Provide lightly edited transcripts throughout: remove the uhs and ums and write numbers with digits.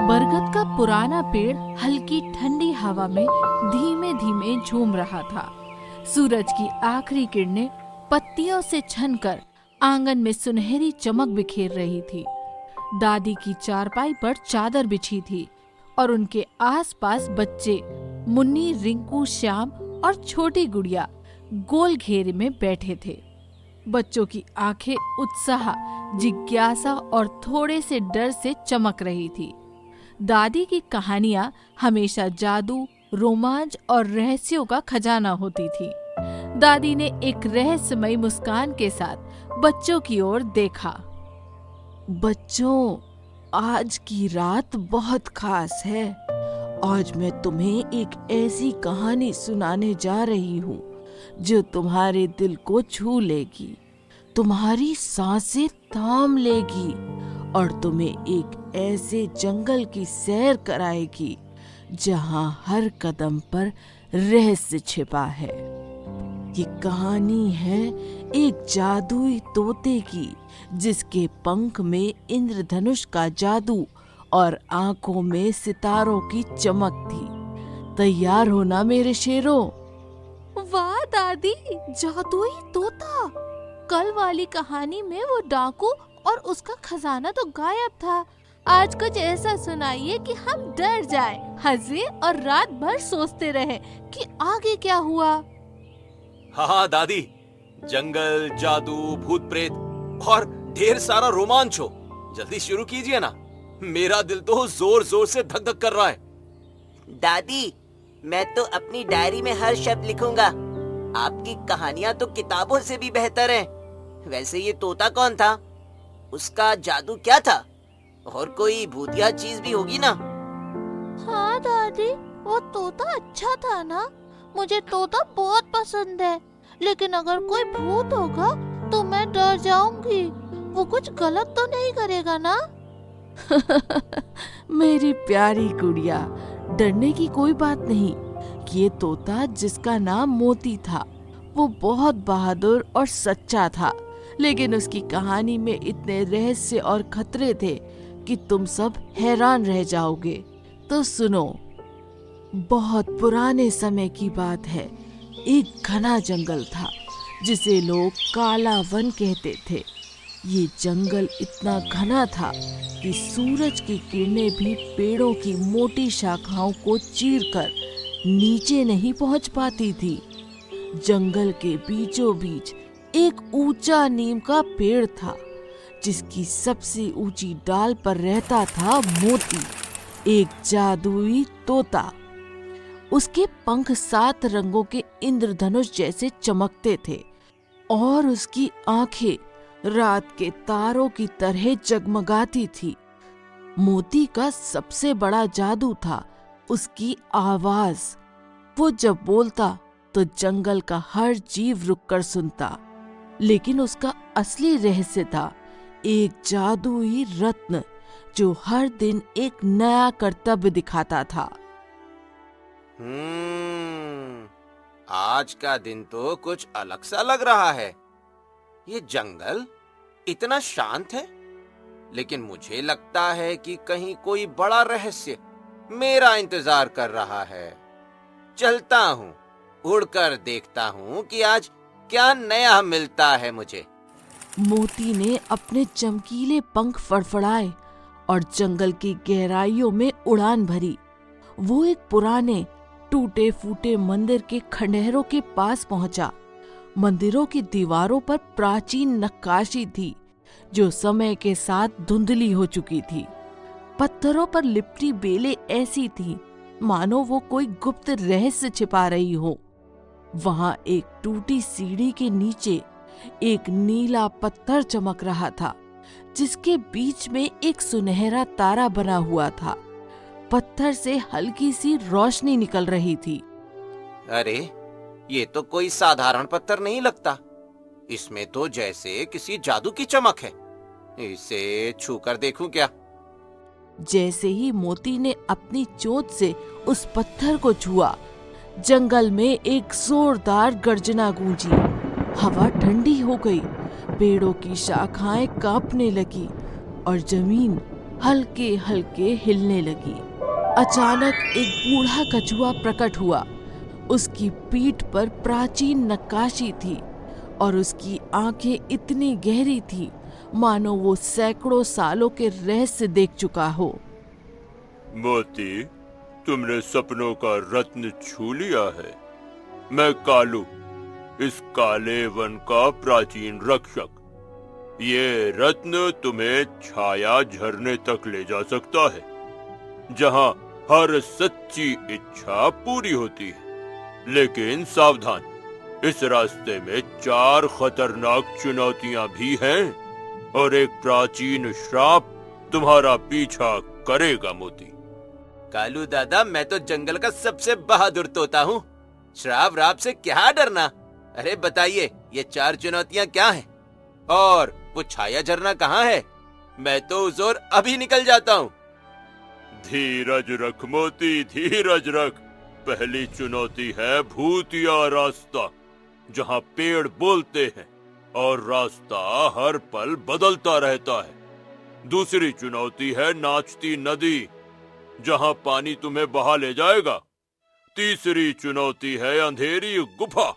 बरगद का पुराना पेड़ हल्की ठंडी हवा में धीमे धीमे झूम रहा था। सूरज की आखिरी किरणें पत्तियों से छनकर आंगन में सुनहरी चमक बिखेर रही थी। दादी की चारपाई पर चादर बिछी थी और उनके आसपास बच्चे मुन्नी, रिंकू, श्याम और छोटी गुड़िया गोल घेरे में बैठे थे। बच्चों की आंखें उत्साह, जिज्ञासा और थोड़े से डर से चमक रही थी। दादी की कहानियां हमेशा जादू, रोमांच और रहस्यों का खजाना होती थी। दादी ने एक रहस्यमयी मुस्कान के साथ बच्चों की ओर देखा। बच्चों, आज की रात बहुत खास है। आज मैं तुम्हें एक ऐसी कहानी सुनाने जा रही हूँ जो तुम्हारे दिल को छू लेगी, तुम्हारी सांसें थाम लेगी और तुम्हें एक ऐसे जंगल की सैर कराएगी जहाँ हर कदम पर रहस्य छिपा है। ये कहानी है एक जादुई तोते की, जिसके पंख में इंद्रधनुष का जादू और आंखों में सितारों की चमक थी। तैयार हो ना मेरे शेरों? वाह दादी, जादुई तोता! कल वाली कहानी में वो डाकू और उसका खजाना तो गायब था। आज कुछ ऐसा सुनाइए कि हम डर जाएं, हंसे और रात भर सोचते रहे कि आगे क्या हुआ। हाँ दादी, जंगल, जादू, भूत प्रेत और ढेर सारा रोमांच हो। जल्दी शुरू कीजिए ना, मेरा दिल तो जोर जोर से धक धक कर रहा है। दादी, मैं तो अपनी डायरी में हर शब्द लिखूंगा। आपकी कहानियां तो किताबों से भी बेहतर हैं। वैसे ये तोता कौन था? उसका जादू क्या था? और कोई भूतिया चीज भी होगी ना? हाँ दादी, वो तोता अच्छा था ना। मुझे तोता बहुत पसंद है, लेकिन अगर कोई भूत होगा तो मैं डर जाऊंगी। वो कुछ गलत तो नहीं करेगा ना? मेरी प्यारी गुड़िया, डरने की कोई बात नहीं। ये तोता, जिसका नाम मोती था, वो बहुत बहादुर और सच्चा था, लेकिन उसकी कहानी में इतने रहस्य और खतरे थे कि तुम सब हैरान रह जाओगे। तो सुनो। बहुत पुराने समय की बात है। एक घना जंगल था जिसे लोग काला वन कहते थे। ये जंगल इतना घना था कि सूरज की किरणें भी पेड़ों की मोटी शाखाओं को चीरकर नीचे नहीं पहुंच पाती थी। जंगल के बीचों बीच एक ऊंचा नीम का पेड़ था, जिसकी सबसे ऊंची डाल पर रहता था मोती, एक जादुई तोता। उसके पंख 7 रंगों के इंद्रधनुष जैसे चमकते थे और उसकी आंखें रात के तारों की तरह जगमगाती थी। मोती का सबसे बड़ा जादू था उसकी आवाज। वो जब बोलता तो जंगल का हर जीव रुककर सुनता। लेकिन उसका असली रहस्य था एक जादुई रत्न जो हर दिन एक नया कर्तव्य दिखाता था। आज का दिन तो कुछ अलग सा लग रहा है। ये जंगल इतना शांत है, लेकिन मुझे लगता है कि कहीं कोई बड़ा रहस्य मेरा इंतजार कर रहा है। चलता हूँ, उड़कर देखता हूँ कि आज क्या नया मिलता है मुझे। मोती ने अपने चमकीले पंख फड़फड़ाए और जंगल की गहराइयों में उड़ान भरी। वो एक पुराने टूटे फूटे मंदिर के खंडहरों के पास पहुंचा। मंदिरों की दीवारों पर प्राचीन नक्काशी थी जो समय के साथ धुंधली हो चुकी थी। पत्थरों पर लिपटी बेलें ऐसी थीं मानो वो कोई गुप्त रहस्य छिपा रही हो। वहां एक टूटी सीढ़ी के नीचे एक नीला पत्थर चमक रहा था, जिसके बीच में एक सुनहरा तारा बना हुआ था। पत्थर से हल्की सी रोशनी निकल रही थी। अरे, ये तो कोई साधारण पत्थर नहीं लगता। इसमें तो जैसे किसी जादू की चमक है। इसे छूकर देखूं क्या? जैसे ही मोती ने अपनी चोंच से उस पत्थर को छुआ, जंगल में एक जोरदार गर्जना गूंजी। हवा ठंडी हो गई, पेड़ों की शाखाएं कांपने लगी और जमीन हल्के हल्के हिलने लगी। अचानक एक बूढ़ा कछुआ प्रकट हुआ। उसकी पीठ पर प्राचीन नक्काशी थी और उसकी आंखें इतनी गहरी थी मानो वो सैकड़ों सालों के रहस्य देख चुका हो। मोती, तुमने सपनों का रत्न छू लिया है। मैं कालू, इस काले वन का प्राचीन रक्षक। ये रत्न तुम्हें छाया झरने तक ले जा सकता है, जहां हर सच्ची इच्छा पूरी होती है। लेकिन सावधान, इस रास्ते में 4 खतरनाक चुनौतियां भी हैं और एक प्राचीन श्राप तुम्हारा पीछा करेगा। मोती, कालू दादा, मैं तो जंगल का सबसे बहादुर तोता हूँ। श्राप राप से क्या डरना। अरे बताइए, ये 4 चुनौतियां क्या हैं? और वो छाया झरना कहाँ है? मैं तो उस ओर अभी निकल जाता हूँ। धीरज रख मोती, धीरज रख। पहली चुनौती है भूतिया रास्ता, जहाँ पेड़ बोलते हैं और रास्ता हर पल बदलता रहता है। दूसरी चुनौती है नाचती नदी, जहाँ पानी तुम्हें बहा ले जाएगा। तीसरी चुनौती है अंधेरी गुफा,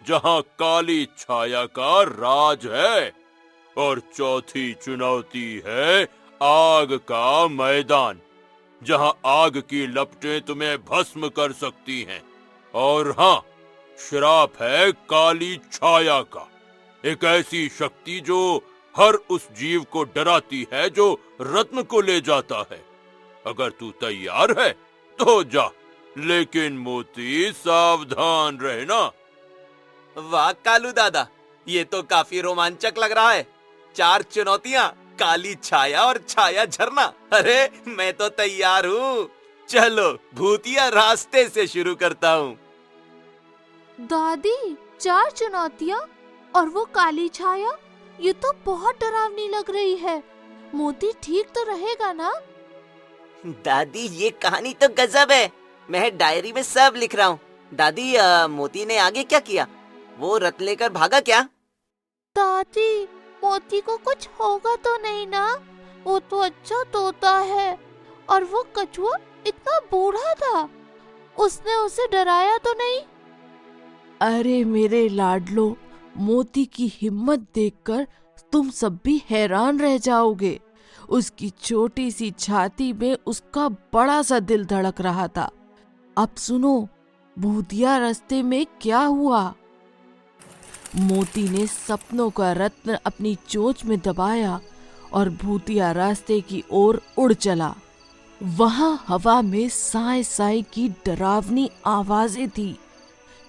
जहाँ काली छाया का राज है। और चौथी चुनौती है आग का मैदान, जहाँ आग की लपटें तुम्हें भस्म कर सकती हैं। और हाँ, श्राप है काली छाया का, एक ऐसी शक्ति जो हर उस जीव को डराती है जो रत्न को ले जाता है। अगर तू तैयार है तो जा, लेकिन मोती सावधान रहना। वाह कालू दादा, ये तो काफी रोमांचक लग रहा है। 4 चुनौतियां, काली छाया और छाया झरना। अरे मैं तो तैयार हूँ। चलो भूतिया रास्ते से शुरू करता हूँ। दादी, 4 चुनौतियाँ और वो काली छाया, ये तो बहुत डरावनी लग रही है। मोती ठीक तो रहेगा ना? दादी, ये कहानी तो गजब है। मैं डायरी में सब लिख रहा हूँ। दादी, मोती ने आगे क्या किया? वो रथ लेकर भागा क्या? दादी, मोती को कुछ होगा तो नहीं ना? वो तो अच्छा तोता है। और वो कछुआ इतना बूढ़ा था, उसने उसे डराया तो नहीं? अरे मेरे लाडलो, मोती की हिम्मत देखकर तुम सब भी हैरान रह जाओगे। उसकी छोटी सी छाती में उसका बड़ा सा दिल धड़क रहा था। अब सुनो, भूतिया रास्ते में क्या हुआ। मोती ने सपनों का रत्न अपनी चोंच में दबाया और भूतिया रास्ते की ओर उड़ चला। वहां हवा में साए साए की डरावनी आवाजें थी,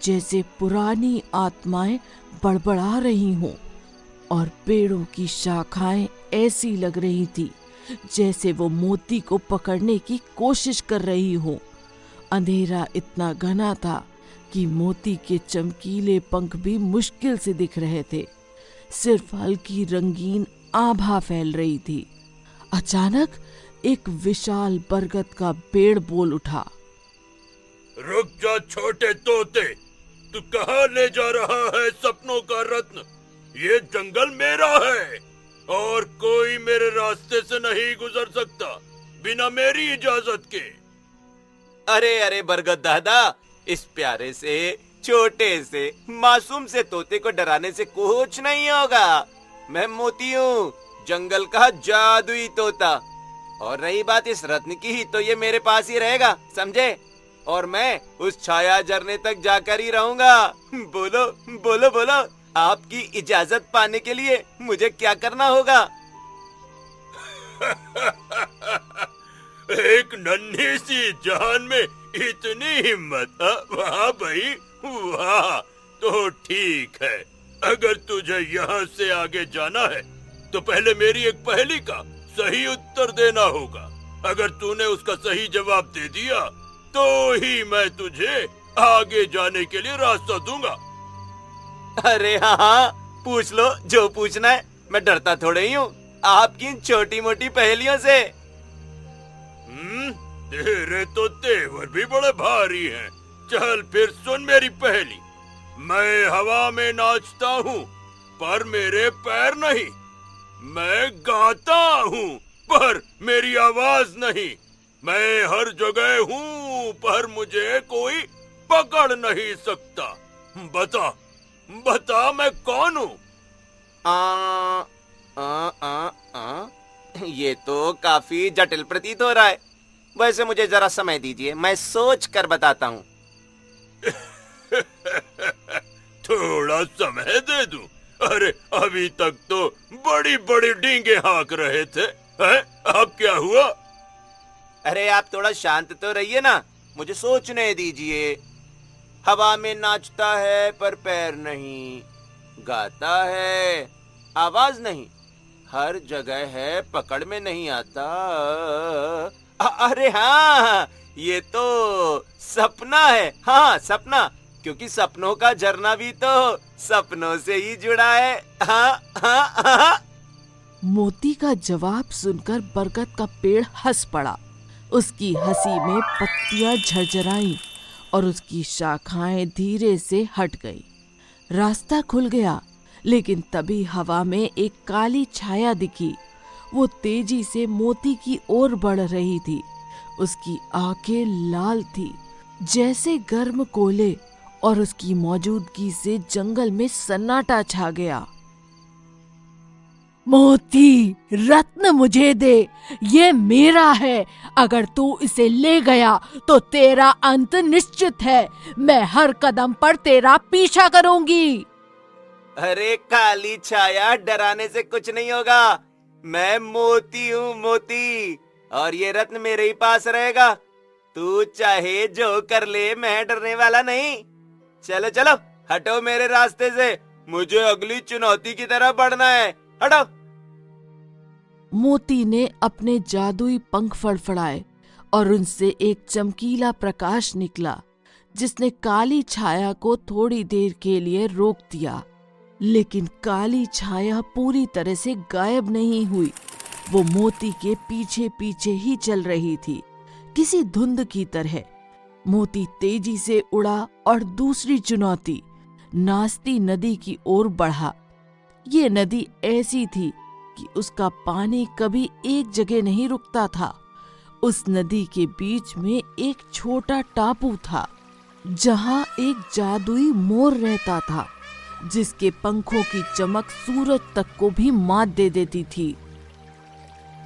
जैसे पुरानी आत्माएं बड़बड़ा रही हों, और पेड़ों की शाखाएं ऐसी लग रही थी जैसे वो मोती को पकड़ने की कोशिश कर रही हो। अंधेरा इतना घना था कि मोती के चमकीले पंख भी मुश्किल से दिख रहे थे। सिर्फ हल्की रंगीन आभा फैल रही थी। अचानक एक विशाल बरगद का पेड़ बोल उठा। रुक जा छोटे तोते, तू कहाँ ले जा रहा है सपनों का रत्न? ये जंगल मेरा है और कोई मेरे रास्ते से नहीं गुजर सकता बिना मेरी इजाजत के। अरे अरे बरगद दादा, इस प्यारे से, छोटे से, मासूम से तोते को डराने से कुछ नहीं होगा। मैं मोती हूँ, जंगल का जादुई तोता। और रही बात इस रत्न की ही, तो ये मेरे पास ही रहेगा, समझे? और मैं उस छाया झरने तक जाकर ही रहूंगा। बोलो बोलो बोलो, आपकी इजाजत पाने के लिए मुझे क्या करना होगा? एक नन्ही सी जान में इतनी हिम्मत, वाह भाई वाह। तो ठीक है, अगर तुझे यहाँ से आगे जाना है तो पहले मेरी एक पहेली का सही उत्तर देना होगा। अगर तूने उसका सही जवाब दे दिया तो ही मैं तुझे आगे जाने के लिए रास्ता दूंगा। अरे हाँ हाँ, पूछ लो जो पूछना है, मैं डरता थोड़े ही हूँ आपकी इन छोटी मोटी पहेलियों से। तेरे तो तेवर भी बड़े भारी हैं। चल फिर सुन मेरी पहेली। मैं हवा में नाचता हूँ पर मेरे पैर नहीं। मैं गाता हूँ पर मेरी आवाज नहीं। मैं हर जगह हूँ, पर मुझे कोई पकड़ नहीं सकता। बता, बता मैं कौन हूँ? आ, आ, आ, आ, ये तो काफी जटिल प्रतीत हो रहा है। वैसे मुझे जरा समय दीजिए, मैं सोच कर बताता हूँ। थोड़ा समय दे दूं? अरे अभी तक तो बड़ी बड़ी डींगे हाँक रहे थे, हैं? अब क्या हुआ? अरे आप थोड़ा शांत तो रहिए ना, मुझे सोचने दीजिए। हवा में नाचता है पर पैर नहीं, गाता है आवाज नहीं, हर जगह है पकड़ में नहीं आता। अरे हाँ, ये तो सपना है। हाँ सपना, क्योंकि सपनों का झरना भी तो सपनों से ही जुड़ा है। हाँ हाँ हाँ। मोती का जवाब सुनकर बरगद का पेड़ हंस पड़ा। उसकी हंसी में पत्तियां झरझराईं और उसकी शाखाएं धीरे से हट गई। रास्ता खुल गया, लेकिन तभी हवा में एक काली छाया दिखी। वो तेजी से मोती की ओर बढ़ रही थी। उसकी आंखें लाल थी जैसे गर्म कोयले, और उसकी मौजूदगी से जंगल में सन्नाटा छा गया। मोती, रत्न मुझे दे, ये मेरा है। अगर तू इसे ले गया तो तेरा अंत निश्चित है। मैं हर कदम पर तेरा पीछा करूंगी। अरे काली छाया, डराने से कुछ नहीं होगा। मैं मोती हूँ, मोती, और ये रत्न मेरे ही पास रहेगा। तू चाहे जो कर ले, मैं डरने वाला नहीं। चलो चलो, हटो मेरे रास्ते से, मुझे अगली चुनौती की तरफ बढ़ना है। हटो। मोती ने अपने जादुई पंख फड़फड़ाए और उनसे एक चमकीला प्रकाश निकला, जिसने काली छाया को थोड़ी देर के लिए रोक दिया। लेकिन काली छाया पूरी तरह से गायब नहीं हुई। वो मोती के पीछे पीछे ही चल रही थी, किसी धुंध की तरह। मोती तेजी से उड़ा और दूसरी चुनौती, नाचती नदी की ओर बढ़ा। ये नदी ऐसी थी कि उसका पानी कभी एक जगह नहीं रुकता था। उस नदी के बीच में एक छोटा टापू था, जहां एक जादुई मोर रहता था, जिसके पंखों की चमक सूरज तक को भी मात दे देती थी।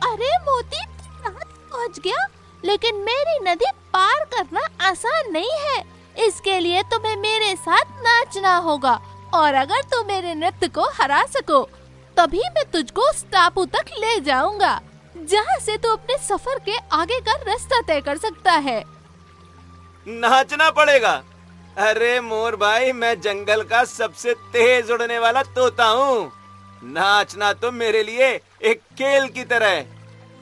अरे मोती, पहुंच गया, लेकिन मेरी नदी पार करना आसान नहीं है। इसके लिए तुम्हें मेरे साथ नाचना होगा, और अगर तुम मेरे नृत्य को हरा सको तभी मैं तुझको उस टापू तक ले जाऊंगा, जहाँ से तू अपने सफर के आगे का रास्ता तय कर सकता है। नाचना पड़ेगा? अरे मोर भाई, मैं जंगल का सबसे तेज उड़ने वाला तोता हूँ। नाचना तो मेरे लिए एक खेल की तरह है।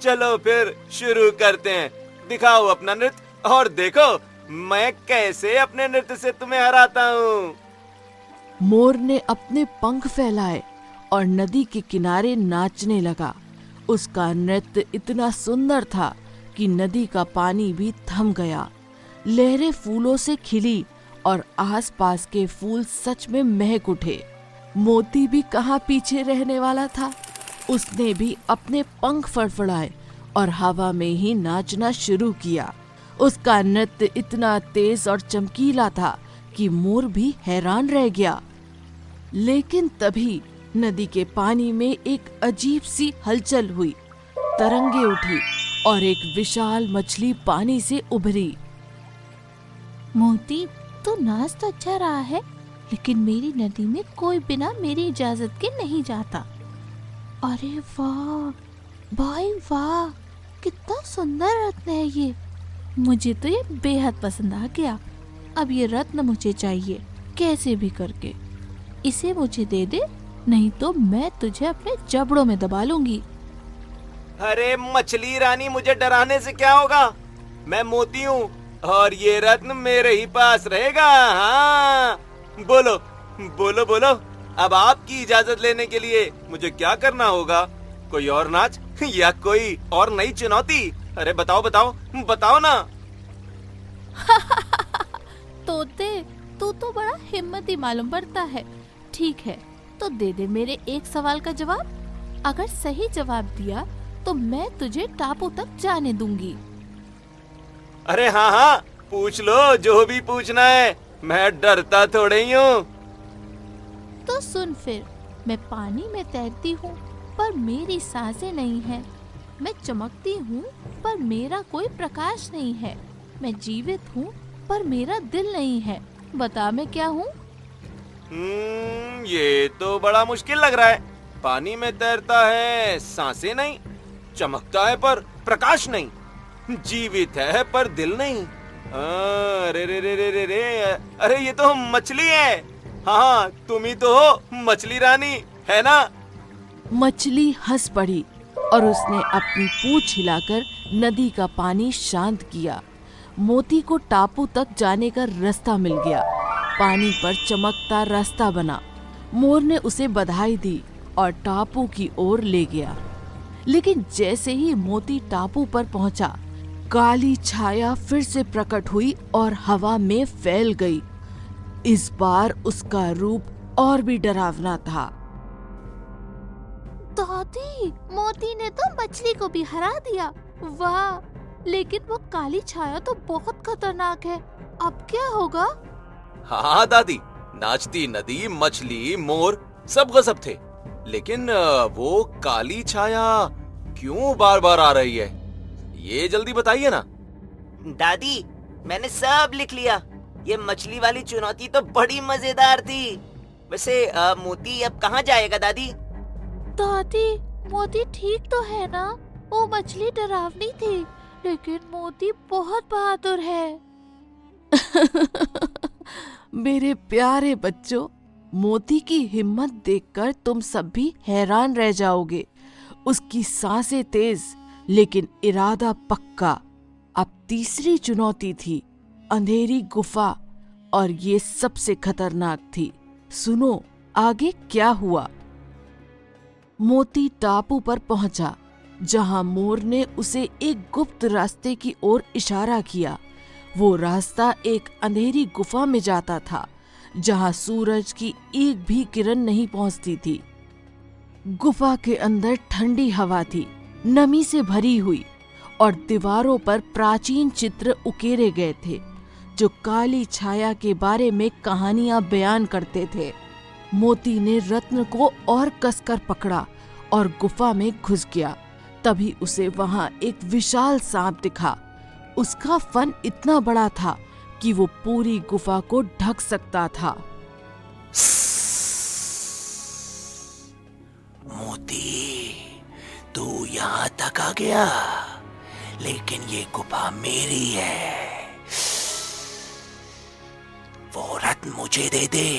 चलो फिर शुरू करते हैं। दिखाओ अपना नृत्य और देखो मैं कैसे अपने नृत्य से तुम्हें हराता हूँ। मोर ने अपने पंख फैलाए और नदी के किनारे नाचने लगा। उसका नृत्य इतना सुंदर था कि नदी का पानी भी थम गया। लहरें फूलों से खिली और आसपास के फूल सच में महक उठे। मोती भी कहाँ पीछे रहने वाला था। उसने भी अपने पंख फड़फड़ाए और हवा में ही नाचना शुरू किया। उसका नृत्य इतना तेज और चमकीला था कि मोर भी हैरान रह गया। लेकिन तभी नदी के पानी में एक अजीब सी हलचल हुई। तरंगे उठी और एक विशाल मछली पानी से उभरी। मोती, तो नाच तो अच्छा रहा है, लेकिन मेरी नदी में कोई बिना मेरी इजाजत के नहीं जाता। अरे वाह भाई वाह, कितना सुंदर रत्न है ये। मुझे तो ये बेहद पसंद आ गया। अब ये रत्न मुझे चाहिए, कैसे भी करके। इसे मुझे दे दे, नहीं तो मैं तुझे अपने जबड़ों में दबा लूंगी। अरे मछली रानी, मुझे डराने से क्या होगा? मैं मोती हूँ और ये रत्न मेरे ही पास रहेगा। हाँ, बोलो बोलो बोलो, अब आपकी इजाजत लेने के लिए मुझे क्या करना होगा? कोई और नाच या कोई और नई चुनौती? अरे बताओ बताओ बताओ ना। तोते, तू तो बड़ा हिम्मती मालूम पड़ता है। ठीक है, तो दे दे मेरे एक सवाल का जवाब। अगर सही जवाब दिया तो मैं तुझे टापू तक जाने दूंगी। अरे हाँ हाँ, पूछ लो जो भी पूछना है, मैं डरता थोड़े ही हूँ। तो सुन फिर, मैं पानी में तैरती हूँ पर मेरी सांसें नहीं है। मैं चमकती हूँ पर मेरा कोई प्रकाश नहीं है। मैं जीवित हूँ पर मेरा दिल नहीं है। बता मैं क्या हूँ? ये तो बड़ा मुश्किल लग रहा है। पानी में तैरता है, सांसें नहीं, चमकता है पर प्रकाश नहीं, जीवित है पर दिल नहीं। अरे रे रे रे रे रे, अरे ये तो मछली है। हाँ, तुम ही तो हो मछली रानी, है ना? मछली हंस पड़ी और उसने अपनी पूंछ हिलाकर नदी का पानी शांत किया। मोती को टापू तक जाने का रास्ता मिल गया। पानी पर चमकता रास्ता बना। मोर ने उसे बधाई दी और टापू की ओर ले गया। लेकिन जैसे ही मोती टापू पर पहुंचा, काली छाया फिर से प्रकट हुई और हवा में फैल गई। इस बार उसका रूप और भी डरावना था। दादी, मोती ने तो मछली को भी हरा दिया। वाह, लेकिन वो काली छाया तो बहुत खतरनाक है। अब क्या होगा? हाँ दादी, नाचती नदी, मछली, मोर सब गजब थे, लेकिन वो काली छाया क्यों बार बार आ रही है? ये जल्दी बताइए ना। दादी, मैंने सब लिख लिया। ये मछली वाली चुनौती तो बड़ी मजेदार थी। वैसे मोती अब कहाँ जाएगा दादी? दादी, मोती ठीक तो है ना? वो मछली डरावनी थी, लेकिन मोती बहुत बहादुर है। मेरे प्यारे बच्चों, मोती की हिम्मत देखकर तुम सब भी हैरान रह जाओगे। उसकी सांसें तेज, लेकिन इरादा पक्का। अब तीसरी चुनौती थी अंधेरी गुफा, और ये सबसे खतरनाक थी। सुनो आगे क्या हुआ। मोती टापू पर पहुंचा, जहां मोर ने उसे एक गुप्त रास्ते की ओर इशारा किया। वो रास्ता एक अंधेरी गुफा में जाता था, जहां सूरज की एक भी किरण नहीं पहुंचती थी। गुफा के अंदर ठंडी हवा थी, नमी से भरी हुई, और दीवारों पर प्राचीन चित्र उकेरे गए थे, जो काली छाया के बारे में कहानियां बयान करते थे। मोती ने रत्न को और कसकर पकड़ा और गुफा में घुस गया। तभी उसे वहां एक विशाल सांप दिखा। उसका फन इतना बड़ा था कि वो पूरी गुफा को ढक सकता था। मोती, तू यहाँ तक आ गया, लेकिन ये गुफा मेरी है। वो रत्न मुझे दे दे,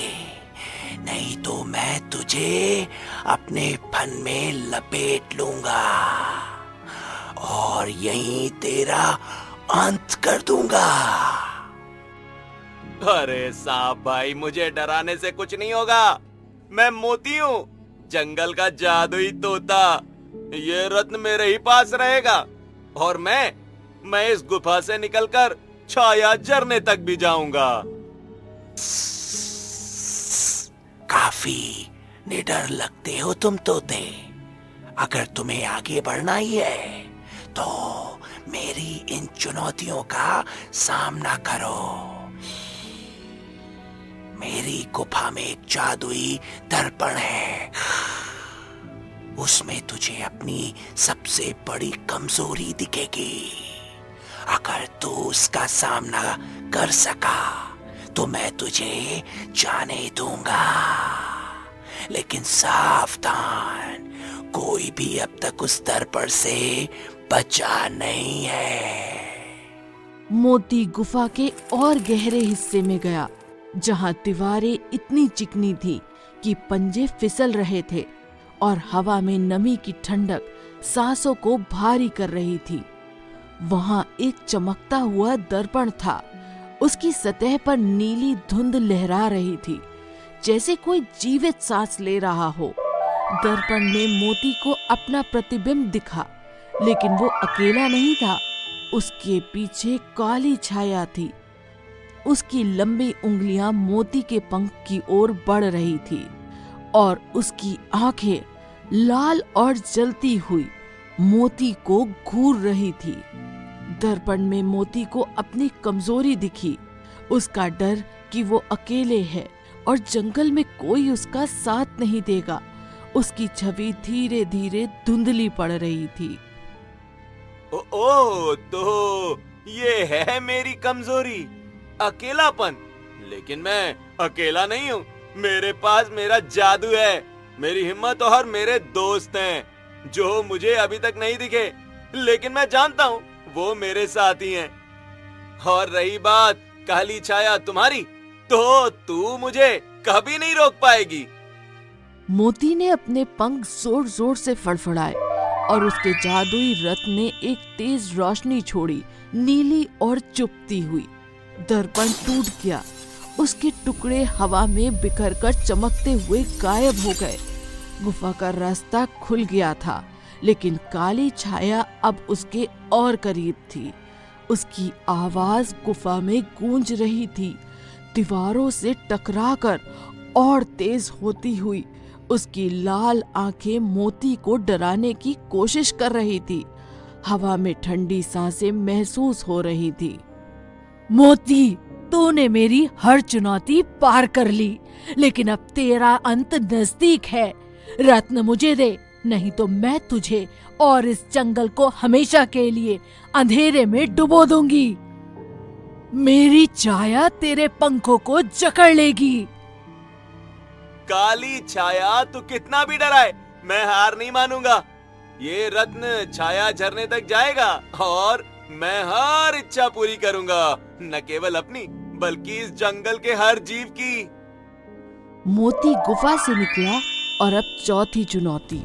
नहीं तो मैं तुझे अपने फन में लपेट लूंगा और यहीं तेरा अंत कर दूंगा। अरे साहब भाई, मुझे डराने से कुछ नहीं होगा। मैं मोती हूँ, जंगल का जादुई तोता। ये रत्न मेरे ही पास रहेगा, और मैं इस गुफा से निकलकर छाया झरने तक भी जाऊंगा। काफी निडर लगते हो तुम तोते। अगर तुम्हें आगे बढ़ना ही है तो मेरी इन चुनौतियों का सामना करो। मेरी गुफा में एक जादुई दर्पण है, उसमें तुझे अपनी सबसे बड़ी कमजोरी दिखेगी। अगर तू उसका सामना कर सका तो मैं तुझे जाने दूंगा, लेकिन सावधान, कोई भी अब तक उस दर्पण से बचा नहीं है। मोती गुफा के और गहरे हिस्से में गया, जहां दीवारें इतनी चिकनी थी कि पंजे फिसल रहे थे और हवा में नमी की ठंडक सांसों को भारी कर रही थी। वहां एक चमकता हुआ दर्पण था। उसकी सतह पर नीली धुंध लहरा रही थी, जैसे कोई जीवित सांस ले रहा हो। दर्पण में मोती को अपना प्रतिबिंब दिखा, लेकिन वो अकेला नहीं था। उसके पीछे काली छाया थी। उसकी लंबी उंगलियां मोती के पंख की ओर बढ़ रही थी और उसकी आंखें लाल और जलती हुई मोती को घूर रही थी। दर्पण में मोती को अपनी कमजोरी दिखी, उसका डर कि वो अकेले है और जंगल में कोई उसका साथ नहीं देगा। उसकी छवि धीरे धीरे धुंधली पड़ रही थी। ओ तो ये है मेरी कमजोरी, अकेलापन। लेकिन मैं अकेला नहीं हूँ, मेरे पास मेरा जादू है, मेरी हिम्मत और मेरे दोस्त हैं जो मुझे अभी तक नहीं दिखे, लेकिन मैं जानता हूँ वो मेरे साथी हैं। और रही बात काली छाया तुम्हारी, तो तू मुझे कभी नहीं रोक पाएगी। मोती ने अपने पंख जोर जोर से फड़फड़ाए और उसके जादुई रथ ने एक तेज रोशनी छोड़ी, नीली और चुभती हुई। दर्पण टूट गया, उसके टुकड़े हवा में बिखरकर चमकते हुए गायब हो गए। गुफा का रास्ता खुल गया था, लेकिन काली छाया अब उसके और करीब थी। उसकी आवाज गुफा में गूंज रही थी, दीवारों से टकराकर और तेज होती हुई। उसकी लाल आंखें मोती को डराने की कोशिश कर रही थी। हवा में ठंडी सांसें महसूस हो रही थी। मोती, तूने मेरी हर चुनौती पार कर ली, लेकिन अब तेरा अंत नजदीक है। रत्न मुझे दे, नहीं तो मैं तुझे और इस जंगल को हमेशा के लिए अंधेरे में डुबो दूंगी। मेरी छाया तेरे पंखों को जकड़ लेगी। काली छाया तू कितना भी डराए, मैं हार नहीं मानूंगा। ये रत्न छाया झरने तक जाएगा और मैं हर इच्छा पूरी करूंगा, न केवल अपनी बल्कि इस जंगल के हर जीव की। मोती गुफा से निकला और अब चौथी चुनौती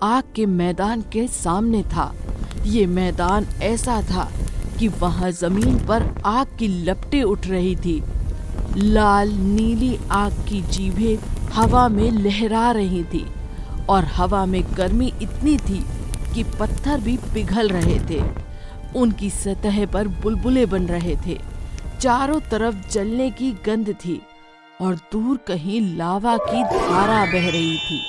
आग के मैदान के सामने था। ये मैदान ऐसा था कि वहां जमीन पर आग की लपटें उठ रही थी। लाल नीली आग की जीभें हवा में लहरा रही थी और हवा में गर्मी इतनी थी कि पत्थर भी पिघल रहे थे। उनकी सतह पर बुलबुले बन रहे थे। चारों तरफ जलने की गंध थी और दूर कहीं लावा की धारा बह रही थी।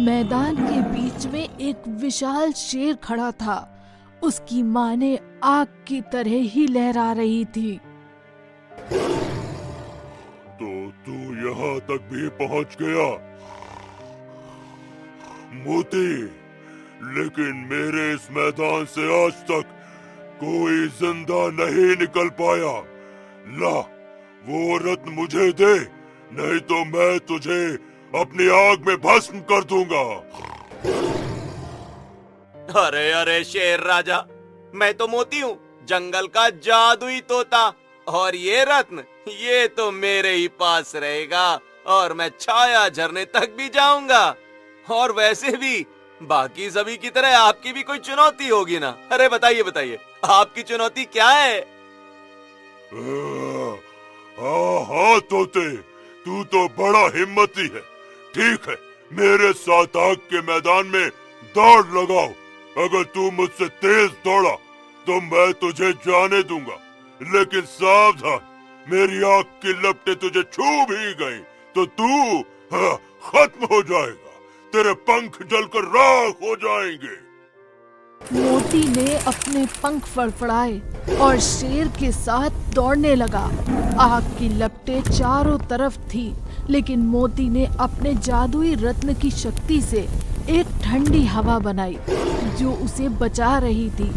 मैदान के बीच में एक विशाल शेर खड़ा था। उसकी माने आग की तरह ही लहरा रही थी। तो तू यहाँ तक भी पहुँच गया मोती, लेकिन मेरे इस मैदान से आज तक कोई जिंदा नहीं निकल पाया। ला, वो रत्न मुझे दे, नहीं तो मैं तुझे अपनी आग में भस्म कर दूंगा। अरे अरे शेर राजा, मैं तो मोती हूँ, जंगल का जादुई तोता, और ये रत्न ये तो मेरे ही पास रहेगा और मैं छाया झरने तक भी जाऊंगा। और वैसे भी बाकी सभी की तरह आपकी भी कोई चुनौती होगी ना? अरे बताइए बताइए, आपकी चुनौती क्या है? हाँ तोते, तू तो बड़ा हिम्मती है। ठीक है, मेरे साथ आग के मैदान में दौड़ लगाओ। अगर तू मुझसे तेज दौड़ा तो मैं तुझे जाने दूंगा, लेकिन सावधान, मेरी आग की लपटें तुझे छू भी गई तो तू खत्म हो जाएगा, तेरे पंख जलकर राख हो जाएंगे। मोती ने अपने पंख फड़फड़ाए और शेर के साथ दौड़ने लगा। आग की लपटें चारों तरफ थी, लेकिन मोती ने अपने जादुई रत्न की शक्ति से एक ठंडी हवा बनाई जो उसे बचा रही थी।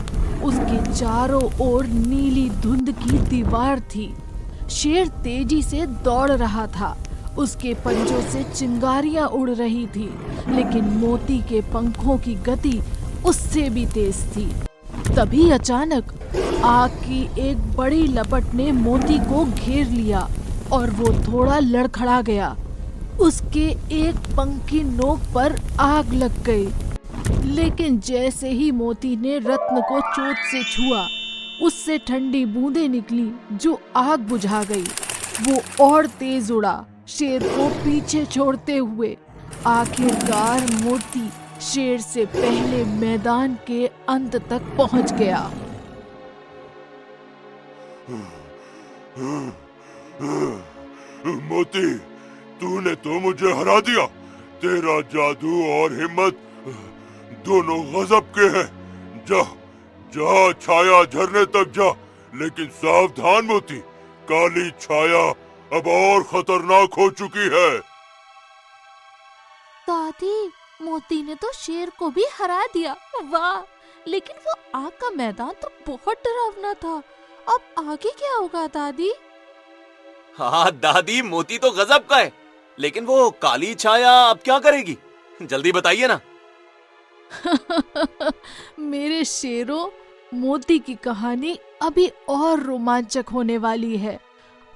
उसके चारों ओर नीली धुंध की दीवार थी। शेर तेजी से दौड़ रहा था, उसके पंजों से चिंगारियां उड़ रही थी, लेकिन मोती के पंखों की गति उससे भी तेज थी। तभी अचानक आग की एक बड़ी लपट ने मोती को घेर लिया और वो थोड़ा लड़खड़ा गया। उसके एक पंख की नोक पर आग लग गई, लेकिन जैसे ही मोती ने रत्न को चोट से छुआ, उससे ठंडी बूंदें निकली जो आग बुझा गई। वो और तेज उड़ा, शेर को पीछे छोड़ते हुए। आखिरकार मोती शेर से पहले मैदान के अंत तक पहुंच गया। मोती, तूने तो मुझे हरा दिया। तेरा जादू और हिम्मत दोनों गजब के हैं, जा जा छाया झरने तक जा, लेकिन सावधान मोती, काली छाया अब और खतरनाक हो चुकी है। दादी, मोती ने तो शेर को भी हरा दिया। वाह, लेकिन वो आग का मैदान तो बहुत डरावना था। अब आगे क्या होगा दादी? हाँ दादी, मोती तो गजब का है, लेकिन वो काली छाया अब क्या करेगी? जल्दी बताइए ना। मेरे शेरों, मोती की कहानी अभी और रोमांचक होने वाली है।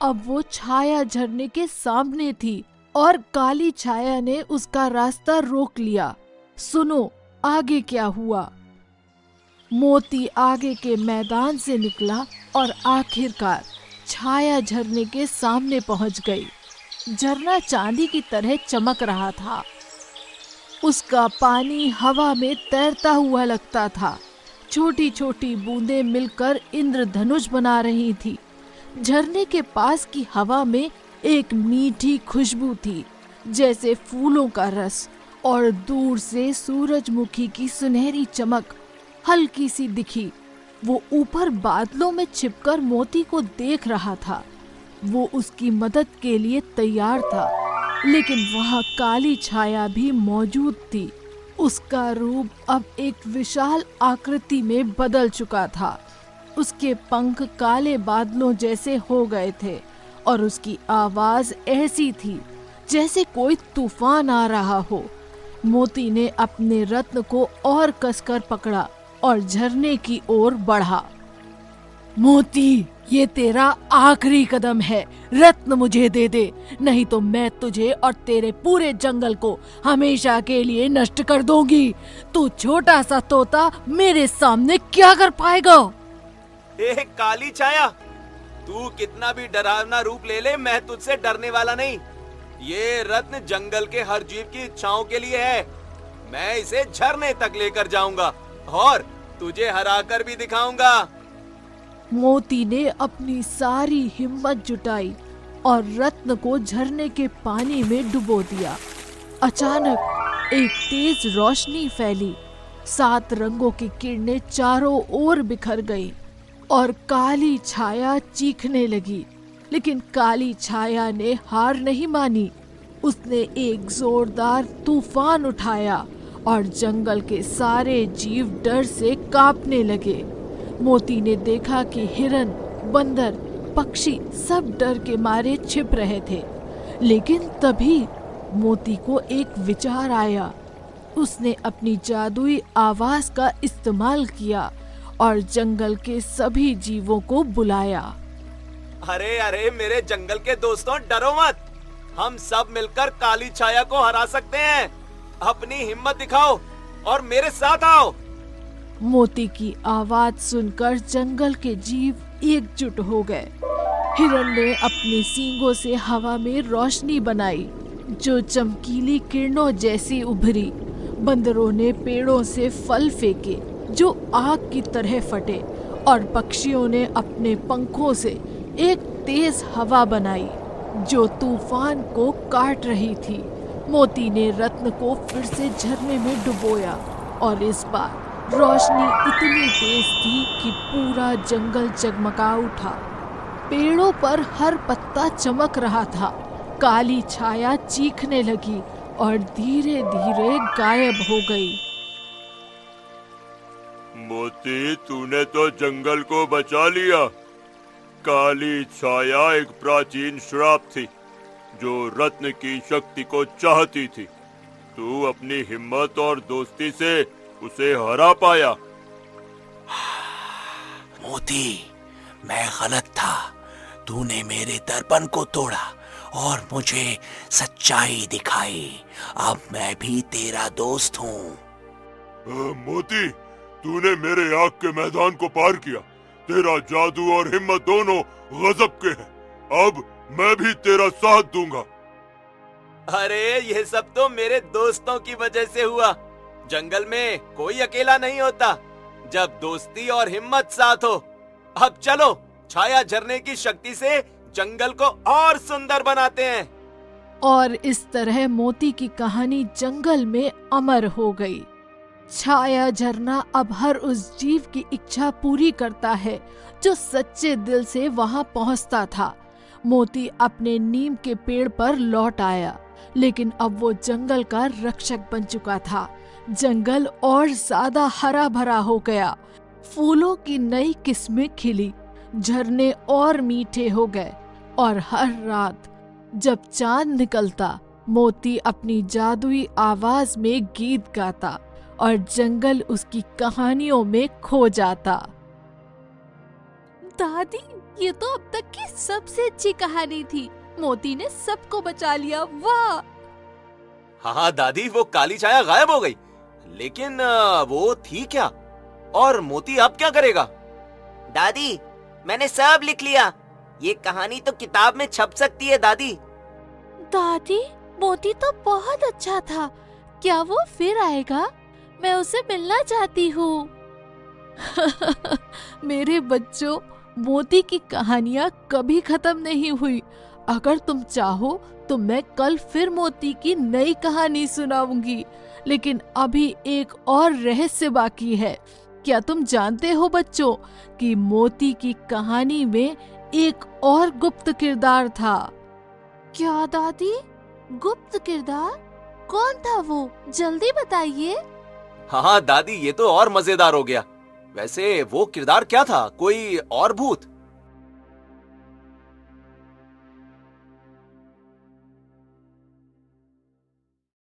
अब वो छाया झरने के सामने थी और काली छाया ने उसका रास्ता रोक लिया। सुनो आगे क्या हुआ। मोती आगे के मैदान से निकला और आखिरकार छाया झरने के सामने पहुंच गई। झरना चांदी की तरह चमक रहा था। उसका पानी हवा में तैरता हुआ लगता था। छोटी छोटी बूंदें मिलकर इंद्रधनुष बना रही थी। झरने के पास की हवा में एक मीठी खुशबू थी, जैसे फूलों का रस, और दूर से सूरजमुखी की सुनहरी चमक हल्की सी दिखी। वो ऊपर बादलों में छिपकर मोती को देख रहा था। वो उसकी मदद के लिए तैयार था, लेकिन वहाँ काली छाया भी मौजूद थी। उसका रूप अब एक विशाल आकृति में बदल चुका था। उसके पंख काले बादलों जैसे हो गए थे और उसकी आवाज ऐसी थी जैसे कोई तूफान आ रहा हो। मोती ने अपने रत्न को और कसकर पकड़ा और झरने की ओर बढ़ा। मोती, ये तेरा आखिरी कदम है। रत्न मुझे दे दे, नहीं तो मैं तुझे और तेरे पूरे जंगल को हमेशा के लिए नष्ट कर दूंगी। तू छोटा सा तोता मेरे सामने क्या कर पाएगा? ए काली छाया, तू कितना भी डरावना रूप ले ले, मैं तुझसे डरने वाला नहीं। ये रत्न जंगल के हर जीव की इच्छाओं के लिए है। मैं इसे झरने तक लेकर जाऊंगा और तुझे हराकर भी दिखाऊंगा। मोती ने अपनी सारी हिम्मत जुटाई और रत्न को झरने के पानी में डुबो दिया। अचानक एक तेज रोशनी फैली। 7 रंगों की किरणें चारों ओर बिखर गई और काली छाया चीखने लगी। लेकिन काली छाया ने हार नहीं मानी। उसने एक जोरदार तूफान उठाया और जंगल के सारे जीव डर से कांपने लगे। मोती ने देखा कि हिरन, बंदर, पक्षी सब डर के मारे छिप रहे थे। लेकिन तभी मोती को एक विचार आया। उसने अपनी जादुई आवाज का इस्तेमाल किया और जंगल के सभी जीवों को बुलाया। अरे अरे मेरे जंगल के दोस्तों, डरो मत। हम सब मिलकर काली छाया को हरा सकते हैं। अपनी हिम्मत दिखाओ और मेरे साथ आओ। मोती की आवाज सुनकर जंगल के जीव एकजुट हो गए। हिरण ने अपने सींगों से हवा में रोशनी बनाई, जो चमकीली किरणों जैसी उभरी। बंदरों ने पेड़ों से फल फेंके, जो आग की तरह फटे, और पक्षियों ने अपने पंखों से एक तेज हवा बनाई, जो तूफान को काट रही थी। मोती ने रत्न को फिर से झरने में डुबोया और इस बार रोशनी इतनी तेज थी कि पूरा जंगल जगमगा उठा। पेड़ों पर हर पत्ता चमक रहा था। काली छाया चीखने लगी और धीरे धीरे गायब हो गई। मोती, तूने तो जंगल को बचा लिया। काली छाया एक प्राचीन श्राप थी जो रत्न की शक्ति को चाहती थी। तू अपनी हिम्मत और दोस्ती से उसे हरा पाया। मोती, मैं गलत था। तूने मेरे दर्पण को तोड़ा और मुझे सच्चाई दिखाई। अब मैं भी तेरा दोस्त हूँ। मोती, तूने मेरे आग के मैदान को पार किया। तेरा जादू और हिम्मत दोनों गजब के हैं। अब मैं भी तेरा साथ दूंगा। अरे ये सब तो मेरे दोस्तों की वजह से हुआ। जंगल में कोई अकेला नहीं होता जब दोस्ती और हिम्मत साथ हो। अब चलो छाया झरने की शक्ति से जंगल को और सुंदर बनाते हैं। और इस तरह मोती की कहानी जंगल में अमर हो गई। छाया झरना अब हर उस जीव की इच्छा पूरी करता है जो सच्चे दिल से वहां पहुंचता था। मोती अपने नीम के पेड़ पर लौट आया, लेकिन अब वो जंगल का रक्षक बन चुका था। जंगल और ज्यादा हरा भरा हो गया, फूलों की नई किस्में खिली, झरने और मीठे हो गए, और हर रात जब चांद निकलता, मोती अपनी जादुई आवाज में गीत गाता और जंगल उसकी कहानियों में खो जाता। दादी, ये तो अब तक की सबसे अच्छी कहानी थी। मोती ने सबको बचा लिया, वाह। हाँ दादी, वो काली छाया गायब हो गई, लेकिन वो थी क्या? और मोती अब क्या करेगा? दादी, मैंने सब लिख लिया। ये कहानी तो किताब में छप सकती है दादी। दादी, मोती तो बहुत अच्छा था, क्या वो फिर आएगा? मैं उसे मिलना चाहती हूँ। मेरे बच्चों, मोती की कहानियाँ कभी खत्म नहीं हुई। अगर तुम चाहो तो मैं कल फिर मोती की नई कहानी सुनाऊंगी, लेकिन अभी एक और रहस्य बाकी है। क्या तुम जानते हो बच्चों कि मोती की कहानी में एक और गुप्त किरदार था? क्या दादी? गुप्त किरदार? कौन था वो? जल्दी बताइए। हाँ दादी, ये तो और मजेदार हो गया। वैसे वो किरदार क्या था? कोई और भूत?